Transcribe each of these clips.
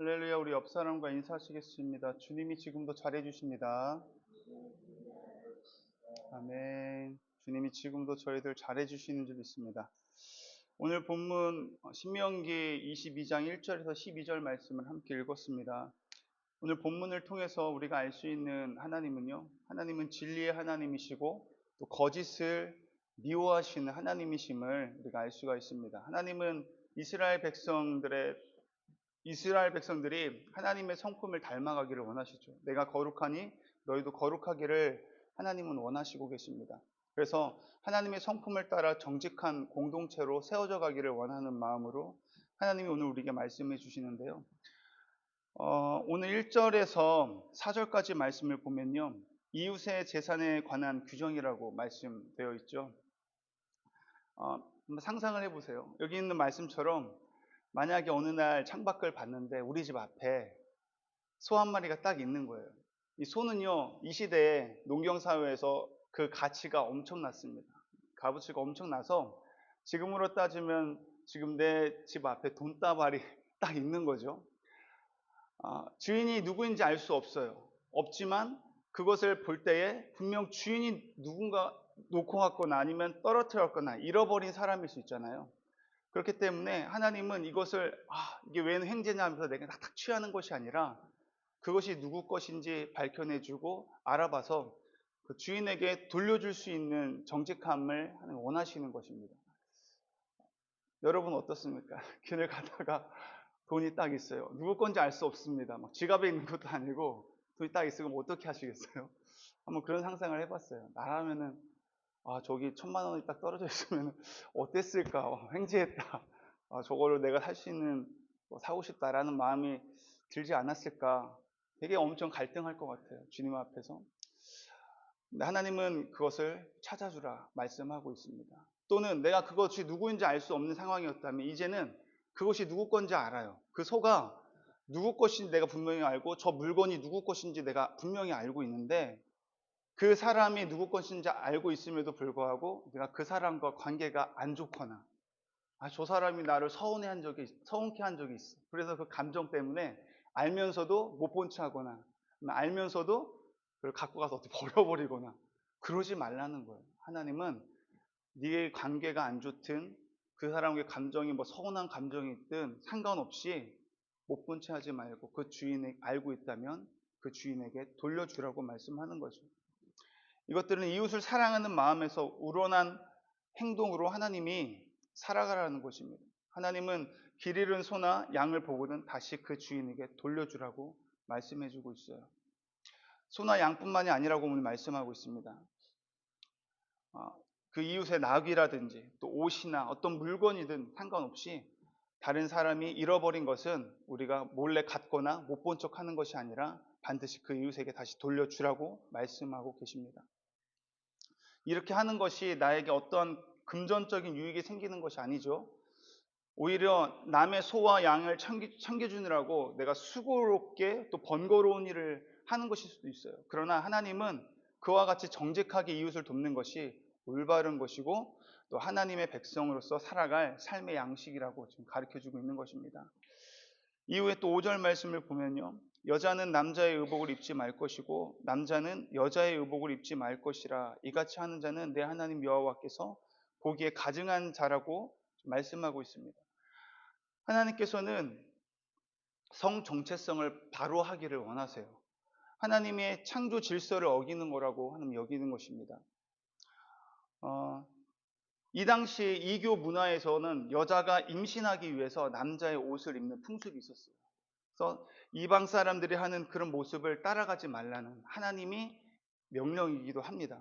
할렐루야. 우리 옆 사람과 인사하시겠습니다. 주님이 지금도 잘해주십니다. 아멘. 주님이 지금도 저희들 잘해주시는 줄 믿습니다. 오늘 본문 신명기 22장 1절에서 12절 말씀을 함께 읽었습니다. 오늘 본문을 통해서 우리가 알 수 있는 하나님은요, 하나님은 진리의 하나님이시고 또 거짓을 미워하시는 하나님이심을 우리가 알 수가 있습니다. 하나님은 이스라엘 백성들이 하나님의 성품을 닮아가기를 원하시죠. 내가 거룩하니 너희도 거룩하기를 하나님은 원하시고 계십니다. 그래서 하나님의 성품을 따라 정직한 공동체로 세워져 가기를 원하는 마음으로 하나님이 오늘 우리에게 말씀해 주시는데요. 오늘 1절에서 4절까지 말씀을 보면요, 이웃의 재산에 관한 규정이라고 말씀되어 있죠. 한번 상상을 해보세요. 여기 있는 말씀처럼 만약에 어느 날 창밖을 봤는데 우리 집 앞에 소 한 마리가 딱 있는 거예요. 이 소는요, 이 시대에 농경사회에서 그 가치가 엄청났습니다. 값어치가 엄청나서 지금으로 따지면 지금 내 집 앞에 돈다발이 딱 있는 거죠. 주인이 누구인지 알 수 없어요. 없지만 그것을 볼 때에 분명 주인이 누군가 놓고 갔거나 아니면 떨어뜨렸거나 잃어버린 사람일 수 있잖아요. 그렇기 때문에 하나님은 이것을 이게 왜 횡재냐 하면서 내가 딱 취하는 것이 아니라 그것이 누구 것인지 밝혀내주고 알아봐서 그 주인에게 돌려줄 수 있는 정직함을 하나님 원하시는 것입니다. 여러분 어떻습니까? 길을 가다가 돈이 딱 있어요. 누구 건지 알 수 없습니다. 막 지갑에 있는 것도 아니고 돈이 딱 있으면 어떻게 하시겠어요? 한번 그런 상상을 해봤어요. 나라면은 저기 1,000만 원이 딱 떨어져 있으면 어땠을까? 횡재했다. 저거를 내가 살 수 있는 사고 싶다라는 마음이 들지 않았을까? 되게 엄청 갈등할 것 같아요. 주님 앞에서. 근데 하나님은 그것을 찾아주라 말씀하고 있습니다. 또는 내가 그것이 누구인지 알 수 없는 상황이었다면 이제는 그것이 누구 건지 알아요. 그 소가 누구 것인지 내가 분명히 알고 저 물건이 누구 것인지 내가 분명히 알고 있는데 그 사람이 누구 것인지 알고 있음에도 불구하고 내가 그 사람과 관계가 안 좋거나 저 사람이 나를 서운케 한 적이 있어. 그래서 그 감정 때문에 알면서도 못 본 체 하거나 알면서도 그걸 갖고 가서 어떻게 버려버리거나 그러지 말라는 거예요. 하나님은 네 관계가 안 좋든 그 사람의 감정이 서운한 감정이 있든 상관없이 못 본 체 하지 말고 그 주인이 알고 있다면 그 주인에게 돌려주라고 말씀하는 거죠. 이것들은 이웃을 사랑하는 마음에서 우러난 행동으로 하나님이 살아가라는 것입니다. 하나님은 길 잃은 소나 양을 보고는 다시 그 주인에게 돌려주라고 말씀해주고 있어요. 소나 양뿐만이 아니라고 오늘 말씀하고 있습니다. 그 이웃의 낙이라든지 또 옷이나 어떤 물건이든 상관없이 다른 사람이 잃어버린 것은 우리가 몰래 갖거나 못 본 척하는 것이 아니라 반드시 그 이웃에게 다시 돌려주라고 말씀하고 계십니다. 이렇게 하는 것이 나에게 어떤 금전적인 유익이 생기는 것이 아니죠. 오히려 남의 소와 양을 챙겨주느라고 내가 수고롭게 또 번거로운 일을 하는 것일 수도 있어요. 그러나 하나님은 그와 같이 정직하게 이웃을 돕는 것이 올바른 것이고 또 하나님의 백성으로서 살아갈 삶의 양식이라고 지금 가르쳐주고 있는 것입니다. 이후에 또 5절 말씀을 보면요, 여자는 남자의 의복을 입지 말 것이고 남자는 여자의 의복을 입지 말 것이라. 이같이 하는 자는 내 하나님 여호와께서 보기에 가증한 자라고 말씀하고 있습니다. 하나님께서는 성 정체성을 바로 하기를 원하세요. 하나님의 창조 질서를 어기는 거라고 하나님 여기는 것입니다. 이 당시 이교 문화에서는 여자가 임신하기 위해서 남자의 옷을 입는 풍습이 있었어요. 그래서 이방 사람들이 하는 그런 모습을 따라가지 말라는 하나님이 명령이기도 합니다.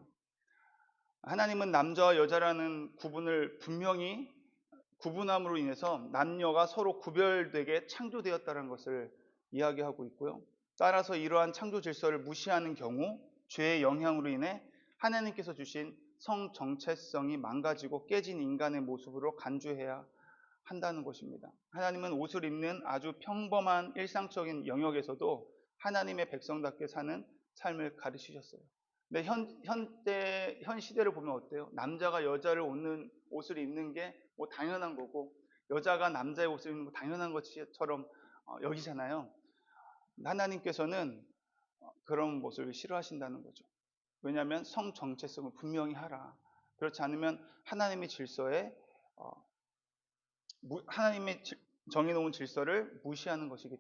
하나님은 남자와 여자라는 구분을 분명히 구분함으로 인해서 남녀가 서로 구별되게 창조되었다는 것을 이야기하고 있고요. 따라서 이러한 창조 질서를 무시하는 경우 죄의 영향으로 인해 하나님께서 주신 성 정체성이 망가지고 깨진 인간의 모습으로 간주해야 한다는 것입니다. 하나님은 옷을 입는 아주 평범한 일상적인 영역에서도 하나님의 백성답게 사는 삶을 가르치셨어요. 근데 현 시대를 보면 어때요? 남자가 여자를 옷을 입는 게 당연한 거고 여자가 남자의 옷을 입는 거 당연한 것처럼 여기잖아요. 하나님께서는 그런 모습을 싫어하신다는 거죠. 왜냐하면 성 정체성을 분명히 하라. 그렇지 않으면 하나님의 질서에 하나님의 정해놓은 질서를 무시하는 것이기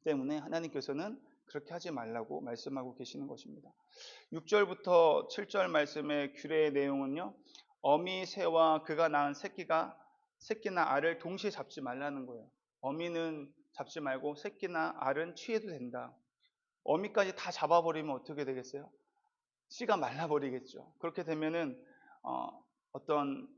때문에 하나님께서는 그렇게 하지 말라고 말씀하고 계시는 것입니다. 6절부터 7절 말씀의 규례의 내용은요, 어미 새와 그가 낳은 새끼나 알을 동시에 잡지 말라는 거예요. 어미는 잡지 말고 새끼나 알은 취해도 된다. 어미까지 다 잡아버리면 어떻게 되겠어요? 씨가 말라버리겠죠. 그렇게 되면은 어떤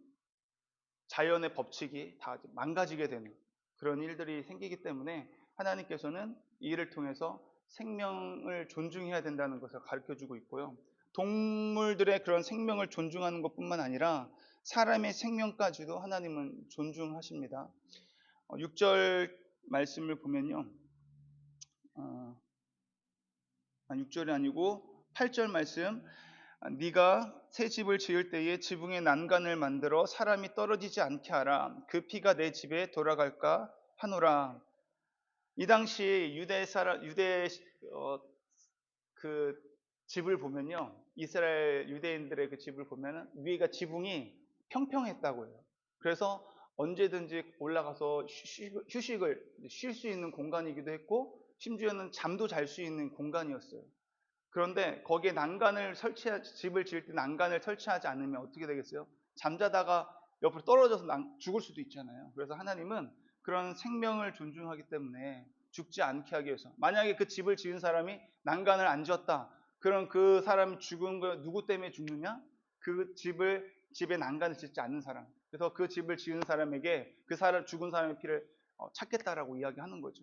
자연의 법칙이 다 망가지게 되는 그런 일들이 생기기 때문에 하나님께서는 이 일을 통해서 생명을 존중해야 된다는 것을 가르쳐주고 있고요. 동물들의 그런 생명을 존중하는 것뿐만 아니라 사람의 생명까지도 하나님은 존중하십니다. 6절 말씀을 보면요. 6절이 아니고 8절 말씀, 네가 새 집을 지을 때에 지붕에 난간을 만들어 사람이 떨어지지 않게 하라. 그 피가 내 집에 돌아갈까 하노라. 이 당시 유대 그 집을 보면요, 이스라엘 유대인들의 그 집을 보면은 위가 지붕이 평평했다고 해요. 그래서 언제든지 올라가서 휴식을 쉴 수 있는 공간이기도 했고, 심지어는 잠도 잘 수 있는 공간이었어요. 그런데 거기에 집을 지을 때 난간을 설치하지 않으면 어떻게 되겠어요? 잠자다가 옆으로 떨어져서 죽을 수도 있잖아요. 그래서 하나님은 그런 생명을 존중하기 때문에 죽지 않게 하기 위해서, 만약에 그 집을 지은 사람이 난간을 안 지었다, 그럼 그 사람이 죽은 거 누구 때문에 죽느냐? 그 집에 난간을 짓지 않는 사람. 그래서 그 집을 지은 사람에게 죽은 사람의 피를 찾겠다라고 이야기하는 거죠.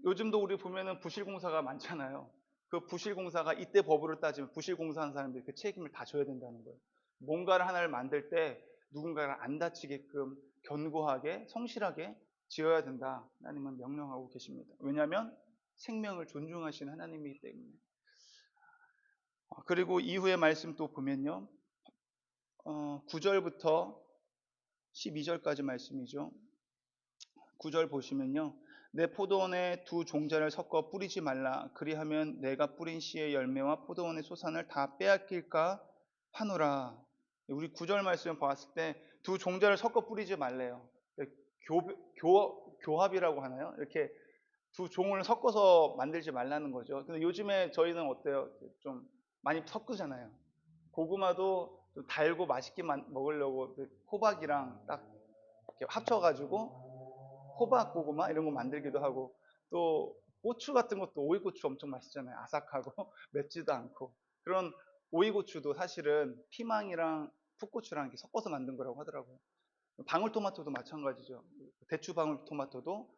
요즘도 우리 보면은 부실공사가 많잖아요. 그 부실공사가 이때 법으로 따지면 부실공사한 사람들이 그 책임을 다 져야 된다는 거예요. 뭔가를 하나를 만들 때 누군가가 안 다치게끔 견고하게 성실하게 지어야 된다. 하나님은 명령하고 계십니다. 왜냐하면 생명을 존중하시는 하나님이기 때문에. 그리고 이후의 말씀 또 보면요. 9절부터 12절까지 말씀이죠. 9절 보시면요. 내 포도원에 두 종자를 섞어 뿌리지 말라. 그리하면 내가 뿌린 씨의 열매와 포도원의 소산을 다 빼앗길까 하노라. 우리 9절 말씀을 봤을 때 두 종자를 섞어 뿌리지 말래요. 교합이라고 하나요? 이렇게 두 종을 섞어서 만들지 말라는 거죠. 근데 요즘에 저희는 어때요? 좀 많이 섞으잖아요. 고구마도 좀 달고 맛있게 먹으려고 호박이랑 딱 이렇게 합쳐가지고 호박 고구마 이런 거 만들기도 하고, 또 고추 같은 것도 오이고추 엄청 맛있잖아요. 아삭하고 맵지도 않고. 그런 오이고추도 사실은 피망이랑 풋고추랑 이렇게 섞어서 만든 거라고 하더라고요. 방울토마토도 마찬가지죠. 대추 방울토마토도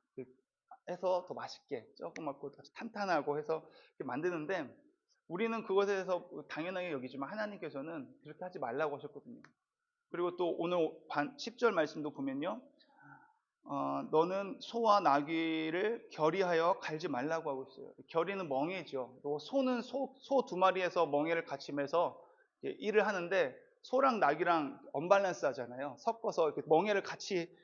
해서 더 맛있게 조그맣고 탄탄하고 해서 이렇게 만드는데, 우리는 그것에 대해서 당연하게 여기지만 하나님께서는 그렇게 하지 말라고 하셨거든요. 그리고 또 오늘 10절 말씀도 보면요. 너는 소와 나귀를 결의하여 갈지 말라고 하고 있어요. 결의는 멍에죠. 또 소는 소 두 마리에서 멍에를 같이 매서 일을 하는데, 소랑 나귀랑 언밸런스 하잖아요. 섞어서 이렇게 멍에를 같이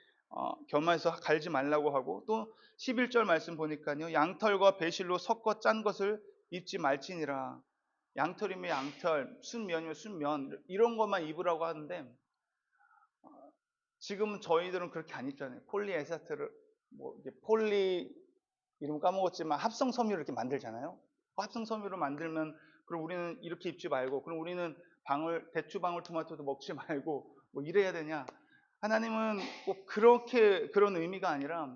겸해서 갈지 말라고 하고, 또 11절 말씀 보니까요. 양털과 배실로 섞어 짠 것을 입지 말지니라. 양털이면 양털, 순면이면 순면, 이런 것만 입으라고 하는데, 지금은 저희들은 그렇게 안 입잖아요. 폴리에스테르, 폴리 이름 까먹었지만 합성 섬유를 이렇게 만들잖아요. 합성 섬유로 만들면 그럼 우리는 이렇게 입지 말고, 그럼 우리는 대추 방울토마토도 먹지 말고 뭐 이래야 되냐? 하나님은 꼭 그런 의미가 아니라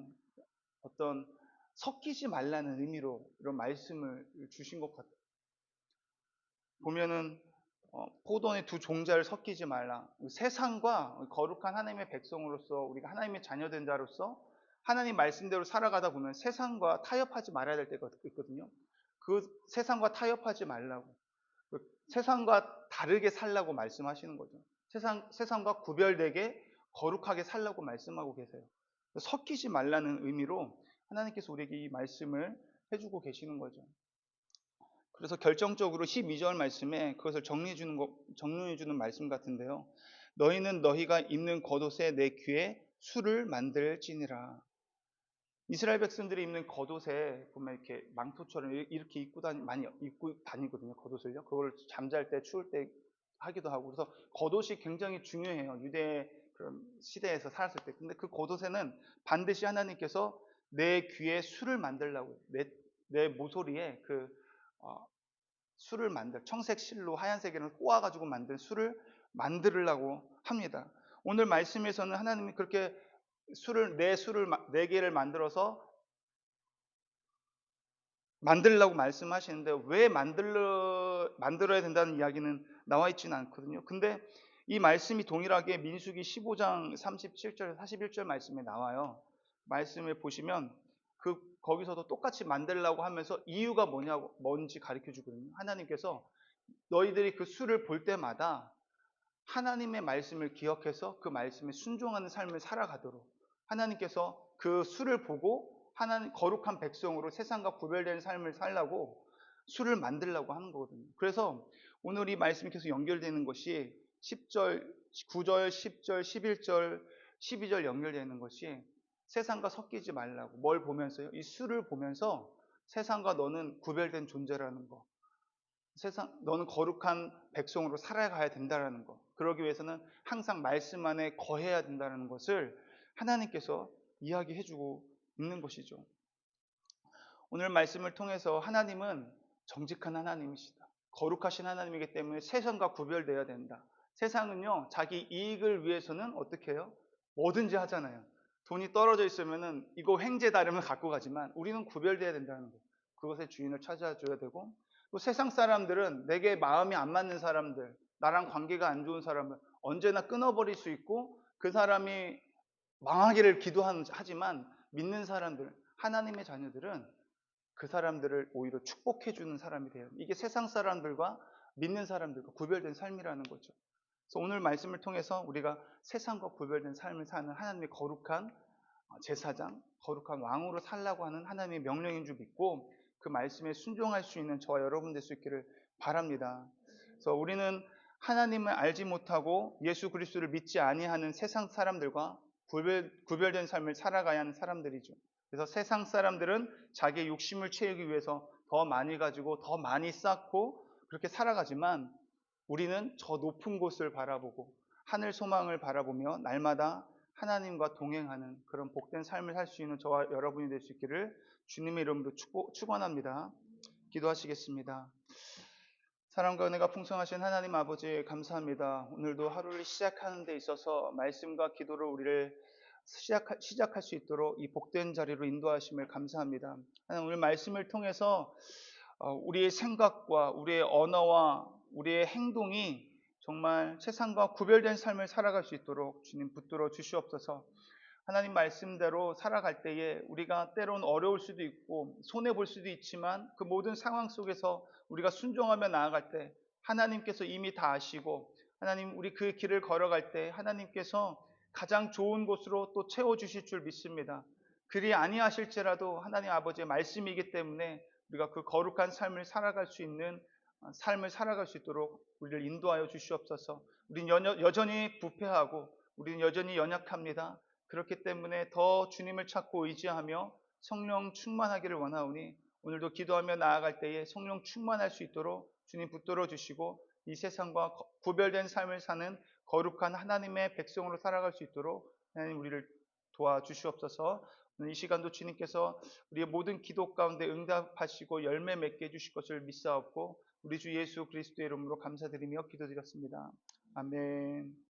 어떤 섞이지 말라는 의미로 이런 말씀을 주신 것 같아요. 보면은 포도원의 두 종자를 섞이지 말라. 세상과 거룩한 하나님의 백성으로서, 우리가 하나님의 자녀된 자로서 하나님 말씀대로 살아가다 보면 세상과 타협하지 말아야 될 때가 있거든요. 그 세상과 타협하지 말라고, 세상과 다르게 살라고 말씀하시는 거죠. 세상과 구별되게 거룩하게 살라고 말씀하고 계세요. 섞이지 말라는 의미로 하나님께서 우리에게 이 말씀을 해주고 계시는 거죠. 그래서 결정적으로 12절 말씀에 그것을 정리해 주는 말씀 같은데요. 너희는 너희가 입는 겉옷에 내 귀에 술을 만들지니라. 이스라엘 백성들이 입는 겉옷에 보면 이렇게 망토처럼 이렇게 많이 입고 다니거든요. 겉옷을요. 그걸 잠잘 때 추울 때 하기도 하고. 그래서 겉옷이 굉장히 중요해요. 유대 그런 시대에서 살았을 때. 근데 그 겉옷에는 반드시 하나님께서 내 귀에 술을 만들라고, 내 모서리에 어, 술을 청색 실로 하얀색에는 꼬아가지고 만든 술을 만들으려고 합니다. 오늘 말씀에서는 하나님이 그렇게 네 개를 만들라고 말씀하시는데, 왜 만들어야 된다는 이야기는 나와 있지는 않거든요. 근데 이 말씀이 동일하게 민수기 15장 37절 41절 말씀에 나와요. 말씀을 보시면 거기서도 똑같이 만들라고 하면서 이유가 뭔지 가르쳐 주거든요. 하나님께서 너희들이 그 수를 볼 때마다 하나님의 말씀을 기억해서 그 말씀에 순종하는 삶을 살아가도록, 하나님께서 그 수를 보고 하나님 거룩한 백성으로 세상과 구별된 삶을 살라고 수를 만들라고 하는 거거든요. 그래서 오늘 이 말씀이 계속 연결되는 것이 10절, 9절, 10절, 11절, 12절 연결되는 것이 세상과 섞이지 말라고. 뭘 보면서요? 이 수를 보면서 세상과 너는 구별된 존재라는 거. 너는 거룩한 백성으로 살아가야 된다는 것. 그러기 위해서는 항상 말씀 안에 거해야 된다는 것을 하나님께서 이야기해주고 있는 것이죠. 오늘 말씀을 통해서 하나님은 정직한 하나님이시다. 거룩하신 하나님이기 때문에 세상과 구별되어야 된다. 세상은요, 자기 이익을 위해서는 어떻게 해요? 뭐든지 하잖아요. 돈이 떨어져 있으면은 이거 횡재다름을 갖고 가지만 우리는 구별되어야 된다는 거. 그것의 주인을 찾아줘야 되고, 또 세상 사람들은 내게 마음이 안 맞는 사람들, 나랑 관계가 안 좋은 사람을 언제나 끊어버릴 수 있고, 그 사람이 망하기를 하지만 믿는 사람들, 하나님의 자녀들은 그 사람들을 오히려 축복해주는 사람이 돼요. 이게 세상 사람들과 믿는 사람들과 구별된 삶이라는 거죠. 그래서 오늘 말씀을 통해서 우리가 세상과 구별된 삶을 사는 하나님의 거룩한 제사장, 거룩한 왕으로 살라고 하는 하나님의 명령인 줄 믿고 그 말씀에 순종할 수 있는 저와 여러분 될 수 있기를 바랍니다. 그래서 우리는 하나님을 알지 못하고 예수 그리스도를 믿지 아니하는 세상 사람들과 구별된 삶을 살아가야 하는 사람들이죠. 그래서 세상 사람들은 자기의 욕심을 채우기 위해서 더 많이 가지고 더 많이 쌓고 그렇게 살아가지만, 우리는 저 높은 곳을 바라보고 하늘 소망을 바라보며 날마다 하나님과 동행하는 그런 복된 삶을 살 수 있는 저와 여러분이 될 수 있기를 주님의 이름으로 축원합니다. 기도하시겠습니다. 사랑과 은혜가 풍성하신 하나님 아버지, 감사합니다. 오늘도 하루를 시작하는 데 있어서 말씀과 기도로 우리를 시작할 수 있도록 이 복된 자리로 인도하심을 감사합니다. 하나님, 오늘 말씀을 통해서 우리의 생각과 우리의 언어와 우리의 행동이 정말 세상과 구별된 삶을 살아갈 수 있도록 주님 붙들어 주시옵소서. 하나님 말씀대로 살아갈 때에 우리가 때론 어려울 수도 있고 손해볼 수도 있지만, 그 모든 상황 속에서 우리가 순종하며 나아갈 때 하나님께서 이미 다 아시고, 하나님 우리 그 길을 걸어갈 때 하나님께서 가장 좋은 곳으로 또 채워주실 줄 믿습니다. 그리 아니하실지라도 하나님 아버지의 말씀이기 때문에 우리가 그 거룩한 삶을 살아갈 수 있는 삶을 살아갈 수 있도록 우리를 인도하여 주시옵소서. 우리는 여전히 부패하고 우리는 여전히 연약합니다. 그렇기 때문에 더 주님을 찾고 의지하며 성령 충만하기를 원하오니, 오늘도 기도하며 나아갈 때에 성령 충만할 수 있도록 주님 붙들어 주시고 이 세상과 구별된 삶을 사는 거룩한 하나님의 백성으로 살아갈 수 있도록 하나님 우리를 도와주시옵소서. 이 시간도 주님께서 우리의 모든 기도 가운데 응답하시고 열매 맺게 해주실 것을 믿사옵고 우리 주 예수 그리스도의 이름으로 감사드리며 기도드렸습니다. 아멘.